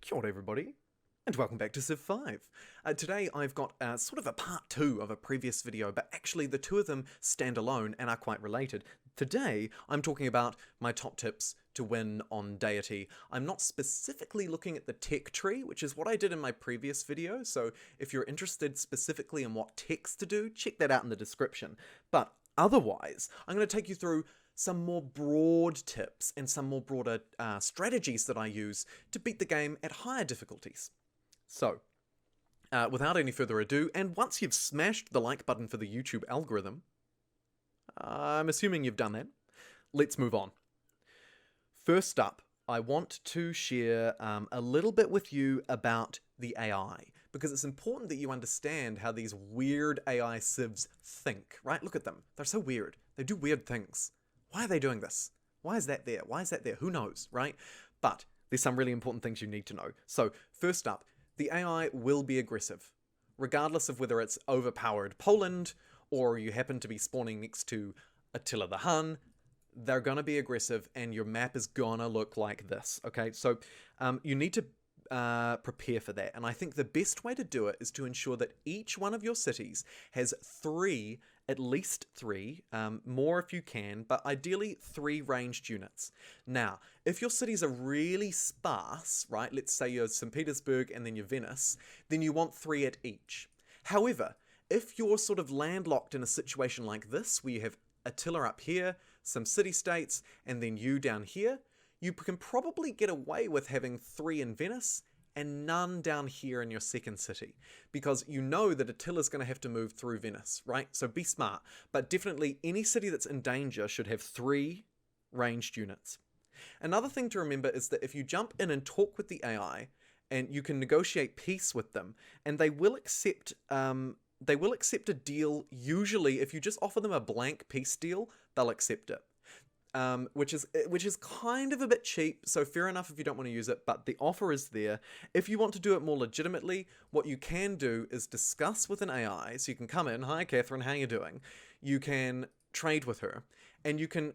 Kia ora everybody, and welcome back to Civ 5. Today I've got sort of a part 2 of a previous video, but actually the two of them stand alone and are quite related. Today I'm talking about my top tips to win on Deity. I'm not specifically looking at the tech tree, which is what I did in my previous video, so if you're interested specifically in what techs to do, check that out in the description. But otherwise, I'm going to take you through some more broad tips and some more broader strategies that I use to beat the game at higher difficulties. So, without any further ado, and once you've smashed the like button for the YouTube algorithm, I'm assuming you've done that, let's move on. First up, I want to share a little bit with you about the AI, because it's important that you understand how these weird AI civs think, right? Look at them. They're so weird. They do weird things. Why are they doing this? Why is that there? Why is that there? Who knows, right? But there's some really important things you need to know. So first up, the AI will be aggressive, regardless of whether it's overpowered Poland or you happen to be spawning next to Attila the Hun. They're going to be aggressive and your map is going to look like this, okay? So you need to prepare for that. And I think the best way to do it is to ensure that each one of your cities has at least three, more if you can, but ideally 3 ranged units. Now, if your cities are really sparse, right, let's say you're St. Petersburg and then you're Venice, then you want 3 at each. However, if you're sort of landlocked in a situation like this, where you have Attila up here, some city-states, and then you down here, you can probably get away with having 3 in Venice and none down here in your second city, because you know that Attila's going to have to move through Venice, right? So be smart, but definitely any city that's in danger should have 3 ranged units. Another thing to remember is that if you jump in and talk with the AI, and you can negotiate peace with them, and they will accept a deal. Usually, if you just offer them a blank peace deal, they'll accept it. Which is kind of a bit cheap, so fair enough if you don't want to use it, but the offer is there. If you want to do it more legitimately, what you can do is discuss with an AI. So you can come in, hi Catherine, how you doing? You can trade with her, and you can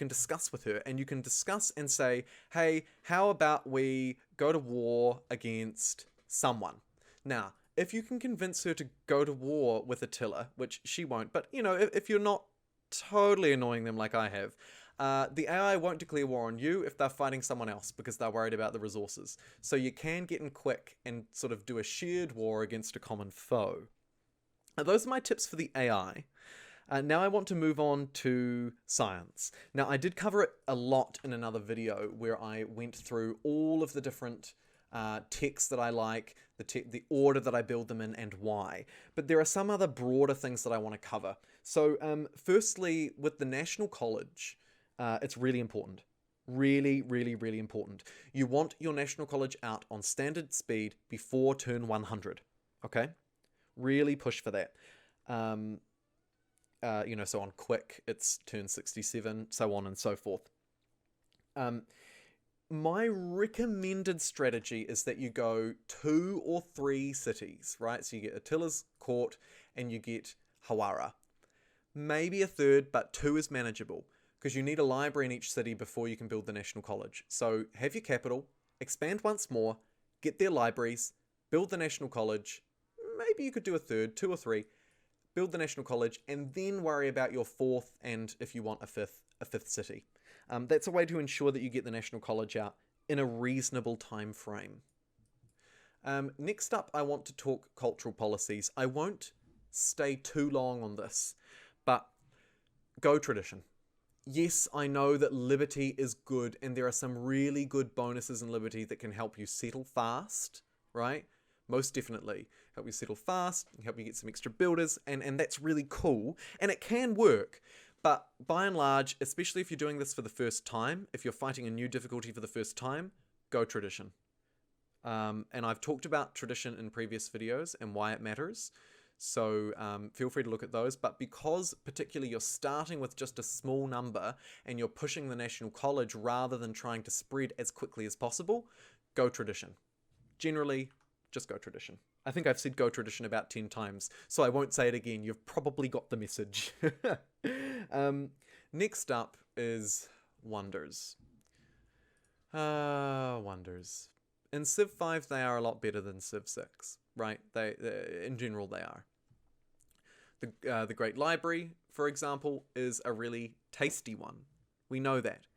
discuss with her, and you can discuss and say, hey, how about we go to war against someone? Now, if you can convince her to go to war with Attila, which she won't, but you know, if you're not totally annoying them like I have, the AI won't declare war on you if they're fighting someone else because they're worried about the resources. So you can get in quick and sort of do a shared war against a common foe. Now, those are my tips for the AI. Now I want to move on to science. Now I did cover it a lot in another video where I went through all of the different techs that I like, the order that I build them in, and why. But there are some other broader things that I want to cover. So firstly, with the National College, it's really important. Really, really, really important. You want your National College out on standard speed before turn 100. Okay? Really push for that. So on quick, it's turn 67, so on and so forth. My recommended strategy is that you go 2 or 3 cities, right? So you get Attila's court and you get Hawara. Maybe a third, but 2 is manageable because you need a library in each city before you can build the National College. So have your capital, expand once more, get their libraries, build the National College. Maybe you could do a third, 2 or 3, build the National College, and then worry about your 4th and, if you want, a fifth city. That's a way to ensure that you get the National College out in a reasonable time frame. Next up, I want to talk cultural policies. I won't stay too long on this, but go tradition. Yes, I know that liberty is good, and there are some really good bonuses in liberty that can help you settle fast, right? Most definitely. Help you settle fast, help you get some extra builders, and that's really cool, and it can work. But by and large, especially if you're doing this for the first time, if you're fighting a new difficulty for the first time, go tradition. And I've talked about tradition in previous videos and why it matters. So feel free to look at those. But because particularly you're starting with just a small number and you're pushing the National College rather than trying to spread as quickly as possible, go tradition. Generally, just go tradition. I think I've said go tradition about 10 times, so I won't say it again. You've probably got the message. Next up is wonders. Wonders. In Civ 5, they are a lot better than Civ 6, right? In general, they are. The Great Library, for example, is a really tasty one. We know that.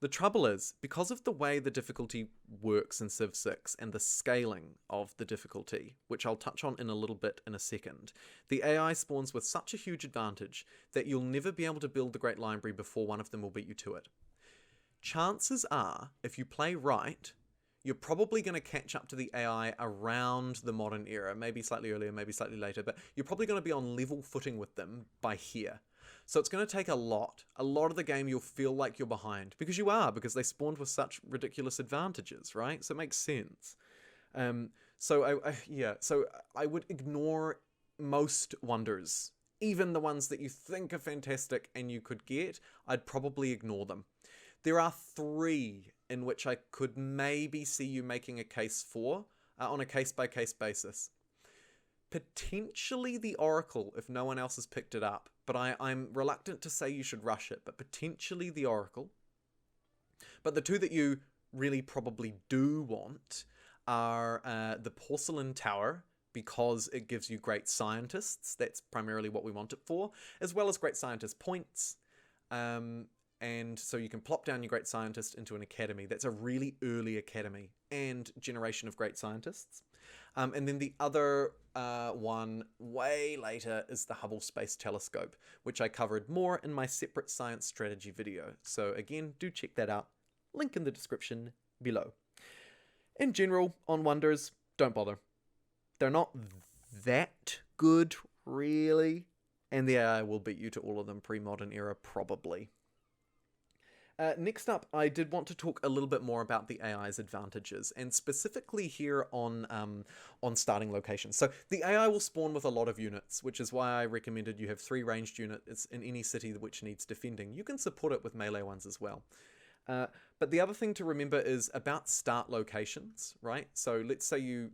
The trouble is, because of the way the difficulty works in Civ 6 and the scaling of the difficulty, which I'll touch on in a little bit in a second, the AI spawns with such a huge advantage that you'll never be able to build the Great Library before one of them will beat you to it. Chances are, if you play right, you're probably going to catch up to the AI around the modern era, maybe slightly earlier, maybe slightly later, but you're probably going to be on level footing with them by here. So it's going to take a lot. A lot of the game you'll feel like you're behind, because you are, because they spawned with such ridiculous advantages, right? So it makes sense. So I would ignore most wonders, even the ones that you think are fantastic and you could get. I'd probably ignore them. There are 3 in which I could maybe see you making a case for, on a case-by-case basis. Potentially the Oracle, if no one else has picked it up, but I'm reluctant to say you should rush it, but potentially the Oracle. But the 2 that you really probably do want are the Porcelain Tower, because it gives you great scientists. That's primarily what we want it for, as well as great scientist points. And so you can plop down your great scientist into an academy. That's a really early academy and generation of great scientists. And then the other one way later is the Hubble Space Telescope, which I covered more in my separate science strategy video. So again, do check that out. Link in the description below. In general, on wonders, don't bother. They're not that good, really. And the AI will beat you to all of them pre-modern era, probably. Next up, I did want to talk a little bit more about the AI's advantages, and specifically here on starting locations. So the AI will spawn with a lot of units, which is why I recommended you have 3 ranged units in any city which needs defending. You can support it with melee ones as well. But the other thing to remember is about start locations, right? So let's say you're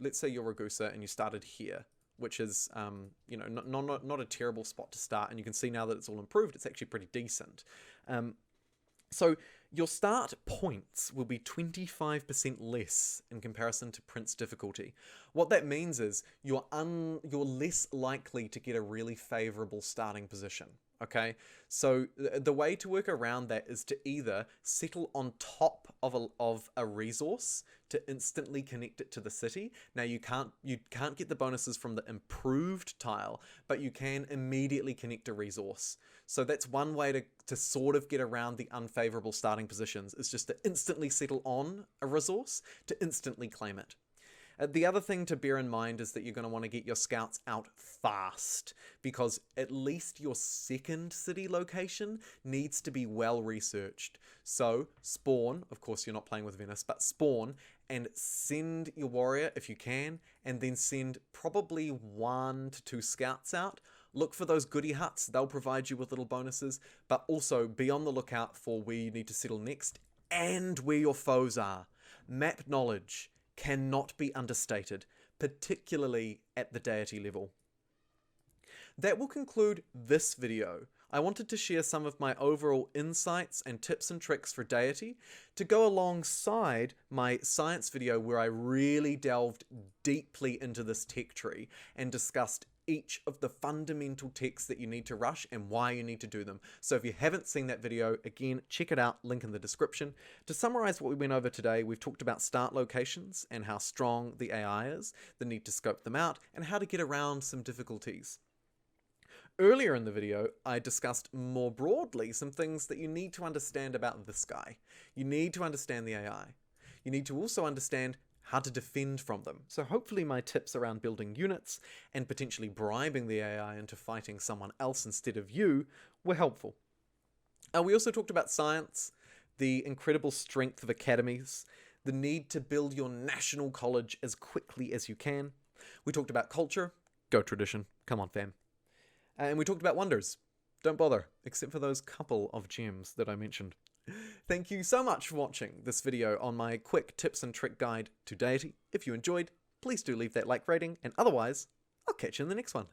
Ragusa and you started here, which is not a terrible spot to start, and you can see now that it's all improved. It's actually pretty decent. So your start points will be 25% less in comparison to Prince difficulty. What that means is you're less likely to get a really favorable starting position. Okay, so the way to work around that is to either settle on top of a resource to instantly connect it to the city. Now you can't get the bonuses from the improved tile, but you can immediately connect a resource. So that's one way to sort of get around the unfavorable starting positions, is just to instantly settle on a resource to instantly claim it. The other thing to bear in mind is that you're going to want to get your scouts out fast, because at least your second city location needs to be well researched. So spawn, of course you're not playing with Venice, but spawn and send your warrior if you can, and then send probably 1 to 2 scouts out. Look for those goodie huts, they'll provide you with little bonuses, but also be on the lookout for where you need to settle next and where your foes are. Map knowledge cannot be understated, particularly at the deity level. That will conclude this video. I wanted to share some of my overall insights and tips and tricks for deity to go alongside my science video, where I really delved deeply into this tech tree and discussed each of the fundamental techs that you need to rush and why you need to do them. So if you haven't seen that video, again, check it out, link in the description. To summarize what we went over today, we've talked about start locations and how strong the AI is, the need to scope them out, and how to get around some difficulties. Earlier in the video, I discussed more broadly some things that you need to understand about this guy. You need to understand the AI. You need to also understand how to defend from them. So hopefully my tips around building units and potentially bribing the AI into fighting someone else instead of you were helpful. We also talked about science, the incredible strength of academies, the need to build your national college as quickly as you can. We talked about culture. Go tradition. Come on, fam. And we talked about wonders. Don't bother, except for those couple of gems that I mentioned. Thank you so much for watching this video on my quick tips and trick guide to deity. If you enjoyed, please do leave that like rating, and otherwise, I'll catch you in the next one.